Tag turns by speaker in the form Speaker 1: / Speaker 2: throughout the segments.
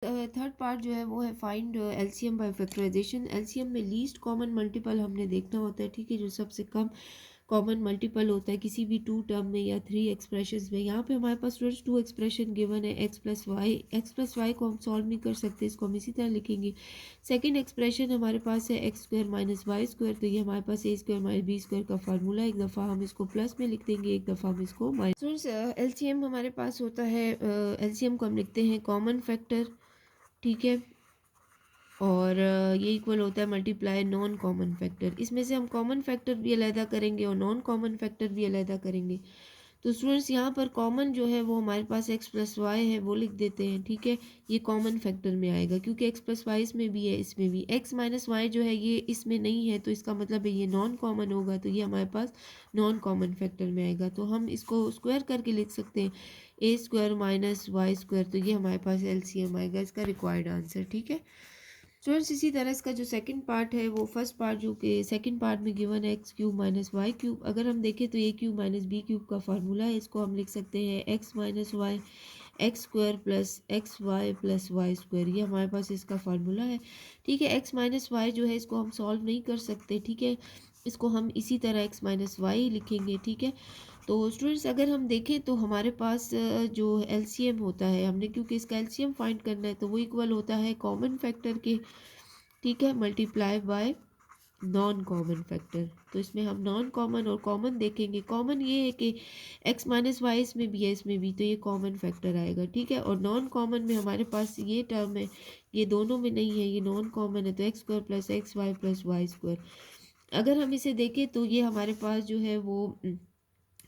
Speaker 1: Third part जो है वो है find LCM by factorisation. LCM में लीस्ट कॉमन मल्टीपल हमने देखना होता है, ठीक है, जो सबसे कम कॉमन मल्टीपल होता है किसी भी टू टर्म में या थ्री एक्सप्रेशंस में। यहाँ पे हमारे पास स्टूडेंट्स टू एक्सप्रेशन गिवन है, एक्स प्लस वाई को हम सॉल्व नहीं कर सकते, इसको हम इसी तरह लिखेंगे। सेकंड एक्सप्रेशन हमारे पास है x square minus y square, तो ये हमारे पास a square minus b square का फार्मूला, एक दफ़ा हम इसको प्लस में लिख देंगे, एक दफ़ा हम इसको माइनस। एलसीएम हमारे पास होता है, एलसीएम को हम लिखते हैं कॉमन फैक्टर, ठीक है, और ये इक्वल होता है मल्टीप्लाई नॉन कॉमन फैक्टर। इसमें से हम कॉमन फैक्टर भी अलहदा करेंगे और नॉन कॉमन फैक्टर भी अलहदा करेंगे। तो स्टूडेंट्स यहाँ पर कॉमन जो है वो हमारे पास एक्स प्लस वाई है, वो लिख देते हैं, ठीक है, ये कॉमन फैक्टर में आएगा क्योंकि एक्स प्लस वाई इसमें भी है, इसमें भी। एक्स माइनस वाई जो है ये इसमें नहीं है, तो इसका मतलब है ये नॉन कॉमन होगा, तो ये हमारे पास नॉन कॉमन फैक्टर में आएगा। तो हम इसको स्क्वायर करके लिख सकते हैं ए स्क्वायर माइनस वाई स्क्वायर, तो ये हमारे पास एलसीएम आएगा, इसका रिक्वायर्ड आंसर, ठीक है। स्टूडेंट्स इसी तरह इसका जो सेकंड पार्ट है वो फर्स्ट पार्ट जो कि सेकंड पार्ट में गिवन है x cube minus y cube, अगर हम देखें तो ए क्यूब माइनस बी क्यूब का फार्मूला है, इसको हम लिख सकते हैं x minus y x square plus x y plus y square, ये हमारे पास इसका फार्मूला है, ठीक है। एक्स माइनस वाई जो है इसको हम सॉल्व नहीं कर सकते, ठीक है, इसको हम इसी तरह एक्स माइनस वाई लिखेंगे, ठीक है। तो स्टूडेंट्स अगर हम देखें तो हमारे पास जो एलसीएम होता है, हमने क्योंकि इसका एलसीएम फाइंड करना है तो वो इक्वल होता है कॉमन फैक्टर के, ठीक है, multiply by non common factor. तो इसमें हम नॉन कॉमन और कॉमन देखेंगे। कॉमन ये है कि एक्स माइनस वाई इसमें भी है, इसमें भी, तो ये कॉमन फैक्टर आएगा, ठीक है। और नॉन कॉमन में हमारे पास ये टर्म है, ये दोनों में नहीं है, ये नॉन कॉमन है, तो x square plus x y plus y square. अगर हम इसे देखें तो ये हमारे पास जो है वो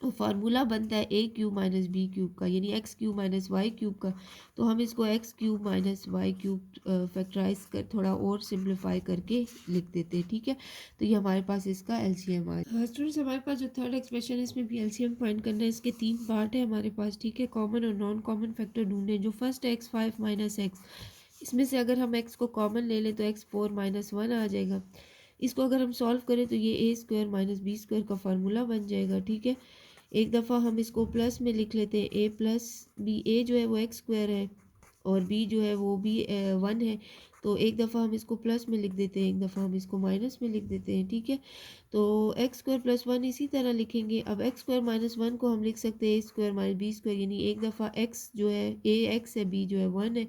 Speaker 1: फार्मूला बनता है a cube minus B cube का, यानी x cube minus y cube का। तो हम इसको x cube minus y cube factorise कर थोड़ा और सिंप्लीफाई करके लिख देते हैं, ठीक है। तो ये हमारे पास इसका एलसीएम आ स्टूडेंट्स, हमारे पास जो थर्ड एक्सप्रेशन है इसमें भी एलसीएम फाइंड करना है, इसके तीन पार्ट है हमारे पास, ठीक है। कॉमन और नॉन कॉमन फैक्टर ढूंढने, जो फर्स्ट है एक्स फाइव माइनस एक्स, इसमें से अगर हम एक्स को कॉमन ले लें तो एक्स फोर माइनस वन आ जाएगा। इसको अगर हम सॉल्व करें तो ये ए स्क्वायर माइनस बी स्क्वायर का फार्मूला बन जाएगा, ठीक है। एक दफ़ा हम इसको प्लस में लिख लेते हैं, ए प्लस बी, ए जो है वो एक्स स्क्वायर है और बी जो है वो भी वन है, तो एक दफ़ा हम इसको प्लस में लिख देते हैं, एक दफ़ा हम इसको माइनस में लिख देते हैं, ठीक है। तो एक्स स्क्वायर प्लस वन इसी तरह लिखेंगे। अब एक्स स्क्वायर माइनस वन को हम लिख सकते हैं ए स्क्वायर माइनस बी स्क्वायर, यानी एक दफ़ा एक्स जो है ए एक्स है, बी जो है वन है,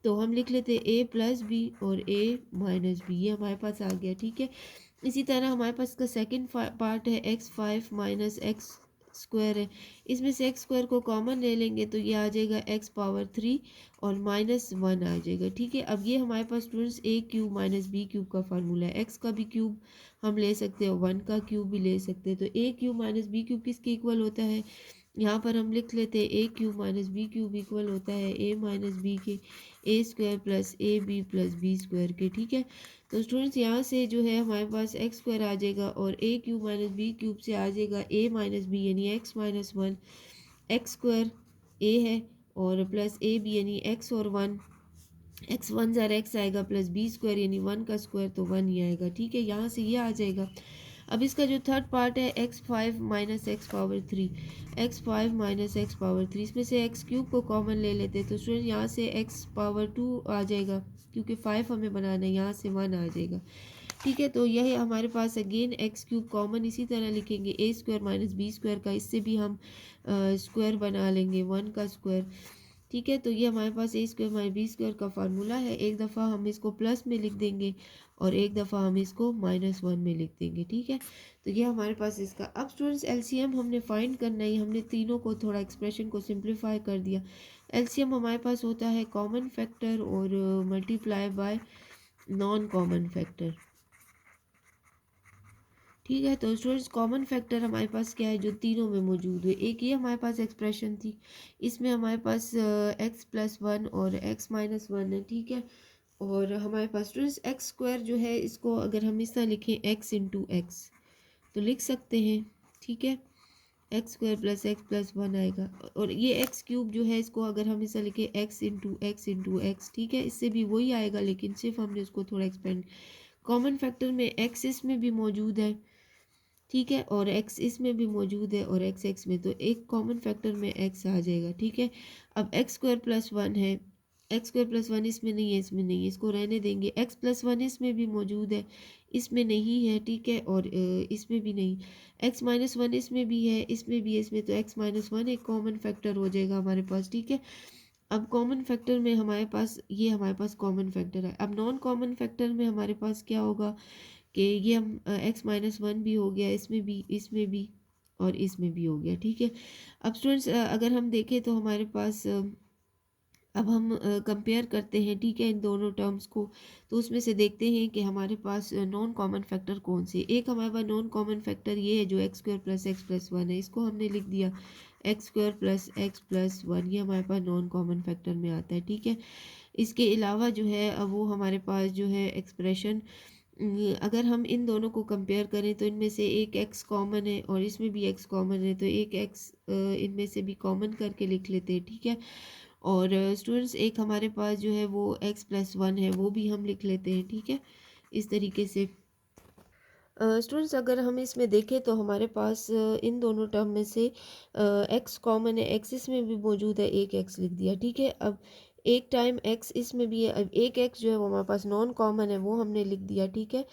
Speaker 1: तो हम लिख लेते हैं ए प्लस बी और ए माइनस बी, ये हमारे पास आ गया, ठीक है। इसी तरह हमारे पास इसका सेकंड पार्ट है x five minus x square है, इसमें से एक्स स्क्वायर को कॉमन ले लेंगे तो ये आ जाएगा एक्स पावर थ्री और माइनस वन आ जाएगा, ठीक है। अब ये हमारे पास स्टूडेंट्स ए क्यूब माइनस बी क्यूब का फार्मूला है, एक्स का भी क्यूब हम ले सकते हैं, वन का क्यूब भी ले सकते हैं। तो ए क्यूब माइनस बी क्यूब किसके इक्वल होता है, यहाँ पर हम लिख लेते हैं A cube minus B cube equal होता है ए माइनस बी के A square plus A B plus B square के, ठीक है। तो स्टूडेंट्स यहाँ से जो है हमारे पास एक्स स्क्वायर आ जाएगा और A cube minus B cube से आ जाएगा ए माइनस बी, यानी X minus one, X square A है और प्लस ए बी यानी एक्स और वन, एक्स वन ज़ार एक्स आएगा प्लस बी स्क्वायर यानी वन का स्क्वायर तो वन ही आएगा, ठीक है। यहाँ से ये आ जाएगा। अब इसका जो थर्ड पार्ट है x five minus x power three, x five minus x power three, इसमें से एक्स क्यूब को कॉमन ले लेते हैं तो स्टूडेंट यहाँ से एक्स पावर टू आ जाएगा क्योंकि फाइव हमें बनाना है, यहाँ से वन आ जाएगा, ठीक है। तो यह हमारे पास अगेन एक्स क्यूब कॉमन इसी तरह लिखेंगे ए स्क्वायर माइनस बी स्क्वायर का, इससे भी हम स्क्वायर बना लेंगे वन का स्क्वायर, ठीक है। तो ये हमारे पास a square minus b square का फार्मूला है, एक दफ़ा हम इसको प्लस में लिख देंगे और एक दफ़ा हम इसको माइनस वन में लिख देंगे, ठीक है। तो ये हमारे पास इसका, अब स्टूडेंट्स एलसीएम हमने फाइंड करना है, हमने तीनों को थोड़ा एक्सप्रेशन को सिंप्लीफाई कर दिया। एलसीएम हमारे पास होता है कॉमन फैक्टर और multiply by non common factor, ठीक है। तो स्टूडेंट्स कॉमन फैक्टर हमारे पास क्या है जो तीनों में मौजूद है, एक ये हमारे पास एक्सप्रेशन थी, इसमें हमारे पास एक्स प्लस वन और एक्स माइनस वन है, ठीक है। और हमारे पास स्टूडेंट्स एक्स स्क्वायर जो है इसको अगर हम इस तरह लिखें एक्स इंटू एक्स तो लिख सकते हैं, ठीक है, एक्स स्क्वायर प्लस वन आएगा। और ये एक्स क्यूब जो है इसको अगर हम इसे लिखें एक्स इंटू एक्स, ठीक है, इससे भी वही आएगा लेकिन सिर्फ हमने उसको थोड़ा एक्सपेंड। कॉमन फैक्टर में एक्स इसमें भी मौजूद है, ठीक है, और एक्स इसमें भी मौजूद है और एक्स में, तो एक कॉमन फैक्टर में एक्स आ जाएगा, ठीक है। अब एक्स स्क्वायर प्लस वन है एक्स स्क्वायर प्लस वन इसमें नहीं है, इसमें नहीं है, इसको रहने देंगे। एक्स प्लस वन इसमें भी मौजूद है, इसमें नहीं है, ठीक है, और इसमें भी नहीं। एक्स माइनस वन इसमें भी है, इसमें भी है, इसमें तो एक्स माइनस वन एक कॉमन फैक्टर हो जाएगा हमारे पास, ठीक है। अब कॉमन फैक्टर में हमारे पास ये हमारे पास कॉमन फैक्टर है। अब नॉन कॉमन फैक्टर में हमारे पास क्या होगा कि ये हम एक्स माइनस वन भी हो गया, इसमें भी और इसमें भी हो गया, ठीक है। अब स्टूडेंट्स अगर हम देखें तो हमारे पास अब हम कंपेयर करते हैं, ठीक है, इन दोनों टर्म्स को। तो उसमें से देखते हैं कि हमारे पास नॉन कॉमन फैक्टर कौन से। एक हमारे पास नॉन कॉमन फैक्टर ये है जो एक्स स्क्वायर प्लस वन है, इसको हमने लिख दिया x square plus plus one, ये हमारे पास नॉन कॉमन फैक्टर में आता है, ठीक है। इसके अलावा जो है अब वो हमारे पास जो है एक्सप्रेशन, अगर हम इन दोनों को कंपेयर करें तो इनमें से एक एक्स कॉमन है और इसमें भी एक्स कॉमन है, तो एक एक्स इनमें से भी कॉमन करके लिख लेते हैं, ठीक है। और स्टूडेंट्स एक हमारे पास जो है वो एक्स प्लस वन है, वो भी हम लिख लेते हैं, ठीक है, इस तरीके से। स्टूडेंट्स अगर हम इसमें देखें तो हमारे पास इन दोनों टर्म में से एक्स कॉमन है, एक्स इसमें भी मौजूद है, एक एक्स लिख दिया, ठीक है। अब एक टाइम एक्स इसमें भी है, अब एक एक्स जो है वो हमारे पास नॉन कॉमन है, वो हमने लिख दिया, ठीक है।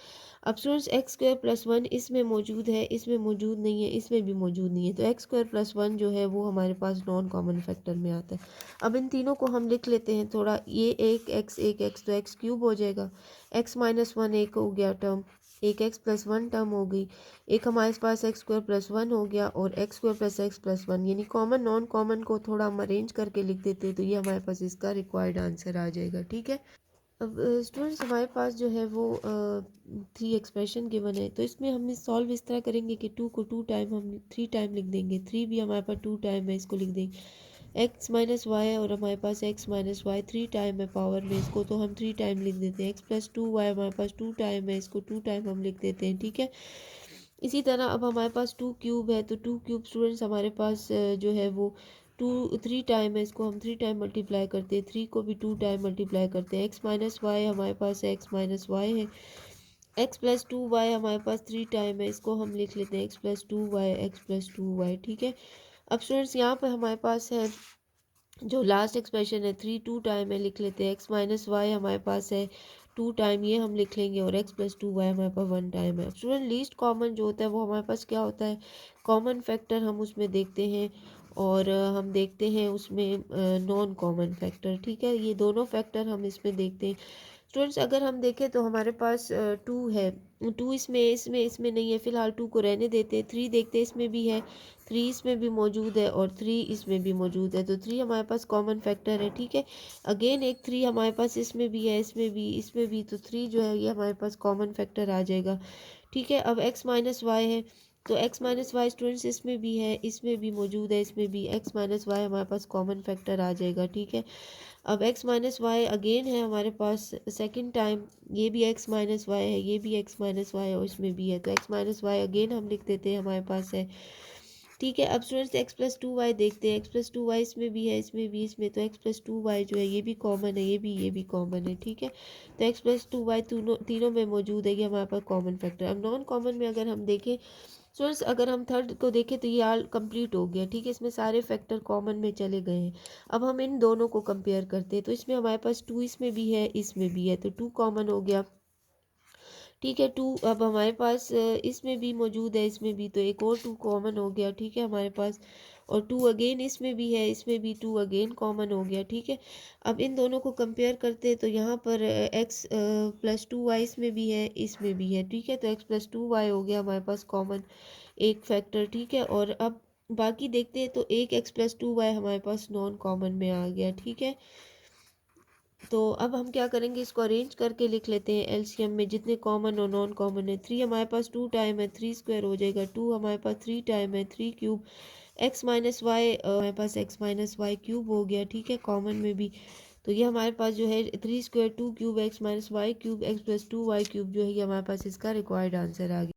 Speaker 1: अब students x square plus one इसमें मौजूद है, इसमें मौजूद नहीं है, इसमें भी मौजूद नहीं है, तो एक्स स्क्वायर प्लस वन जो है वो हमारे पास नॉन कॉमन फैक्टर में आता है। अब इन तीनों को हम लिख लेते हैं थोड़ा, ये एक एक्स तो एक्स क्यूब हो जाएगा, एक्स माइनस वन एक हो गया टर्म, एक एक्स प्लस वन टर्म हो गई, एक हमारे पास एक्स स्क्वायर प्लस वन हो गया और x square plus x plus one, यानी कॉमन नॉन कॉमन को थोड़ा हम अरेंज करके लिख देते हैं, तो ये हमारे पास इसका रिक्वायर्ड आंसर आ जाएगा, ठीक है। अब स्टूडेंट्स हमारे पास जो है वो थ्री एक्सप्रेशन गिवन है, तो इसमें हम सॉल्व इस तरह करेंगे कि टू को टू टाइम हम थ्री टाइम लिख देंगे, थ्री भी हमारे पास टू टाइम है, इसको लिख देंगे। एक्स माइनस वाई है और हमारे पास x minus Y three time है पावर में, इसको तो हम थ्री टाइम लिख देते हैं। एक्स प्लस टू वाई हमारे पास टू टाइम है, इसको टू टाइम हम लिख देते हैं, ठीक है। इसी तरह अब हमारे पास टू क्यूब है, तो टू क्यूब स्टूडेंट्स हमारे पास जो है वो टू थ्री टाइम है, इसको हम थ्री टाइम मल्टीप्लाई करते हैं, थ्री को भी टू टाइम मल्टीप्लाई करते हैं। एक्स माइनस वाई हमारे पास एक्स माइनस वाई है, एक्स प्लस टू वाई हमारे पास थ्री टाइम है, इसको हम लिख लेते हैं x plus two y, x plus two y, ठीक है। अब स्टूडेंट्स यहाँ पर हमारे पास है जो लास्ट एक्सप्रेशन है थ्री टू टाइम है, लिख लेते हैं। एक्स माइनस वाई हमारे पास है टू टाइम, ये हम लिख लेंगे, और एक्स प्लस टू वाई हमारे पास वन टाइम है। स्टूडेंट लीस्ट कॉमन जो होता है वो हमारे पास क्या होता है, कॉमन फैक्टर हम उसमें देखते हैं, और हम देखते हैं उसमें नॉन कॉमन फैक्टर, ठीक है। ये दोनों फैक्टर हम इसमें देखते हैं। स्टूडेंट्स अगर हम देखें तो हमारे पास टू है, टू इसमें नहीं है, फिलहाल टू को रहने देते हैं। थ्री देखते हैं, इसमें भी है, थ्री इसमें भी मौजूद है और थ्री इसमें भी मौजूद है, तो थ्री हमारे पास कॉमन फैक्टर है, ठीक है। अगेन एक थ्री हमारे पास इसमें भी है, इसमें भी, तो थ्री जो है ये हमारे पास कॉमन फैक्टर आ जाएगा, ठीक है। अब एक्स माइनस वाई है, तो एक्स माइनस वाई स्टूडेंट्स इसमें भी है, इसमें भी मौजूद है, इसमें भी एक्स माइनस वाई हमारे पास कॉमन फैक्टर आ जाएगा, ठीक है। अब x माइनस वाई अगेन है हमारे पास सेकंड टाइम, ये भी x माइनस वाई है, ये भी x माइनस वाई और इसमें भी है, तो x माइनस वाई अगेन हम लिख देते हैं हमारे पास है, ठीक है। अब students x plus two y देखते हैं, x प्लस टू वाई इसमें भी है, इसमें भी, इसमें, तो x प्लस टू वाई जो है ये भी कॉमन है, ये भी कॉमन है, ठीक है। तो x प्लस टू वाई तीनों में मौजूद है, ये हमारे पास कॉमन फैक्टर। अब नॉन कॉमन में अगर हम देखें स्टूडेंट्स, अगर हम थर्ड को देखें तो ये आल कंप्लीट हो गया, ठीक है, इसमें सारे फैक्टर कॉमन में चले गए हैं। अब हम इन दोनों को कंपेयर करते हैं, तो इसमें हमारे पास टू इसमें भी है, इसमें भी है, तो टू कॉमन हो गया, ठीक है। टू अब हमारे पास इसमें भी मौजूद है, इसमें भी, तो एक और टू कॉमन हो गया, ठीक है हमारे पास। और टू अगेन इसमें भी है, इसमें भी टू अगेन कॉमन हो गया, ठीक है। अब इन दोनों को कंपेयर करते हैं तो यहाँ पर एक्स प्लस टू वाई इसमें भी है, इसमें भी है, ठीक है, तो एक्स प्लस टू वाई हो गया हमारे पास कॉमन एक फैक्टर, ठीक है। और अब बाकी देखते हैं तो एक एक्स प्लस टू वाई हमारे पास नॉन कॉमन में आ गया, ठीक है। तो अब हम क्या करेंगे, इसको अरेंज करके लिख लेते हैं एलसीएम में, जितने कॉमन और नॉन कॉमन है। थ्री हमारे पास टू टाइम है, थ्री स्क्वायर हो जाएगा, टू हमारे पास थ्री टाइम है, three cube, x minus y हमारे पास एक्स माइनस वाई क्यूब हो गया, ठीक है, कॉमन में भी। तो ये हमारे पास जो है three square two cube x minus y cube x plus two y cube जो है ये हमारे पास इसका रिक्वायर्ड आंसर आ गया।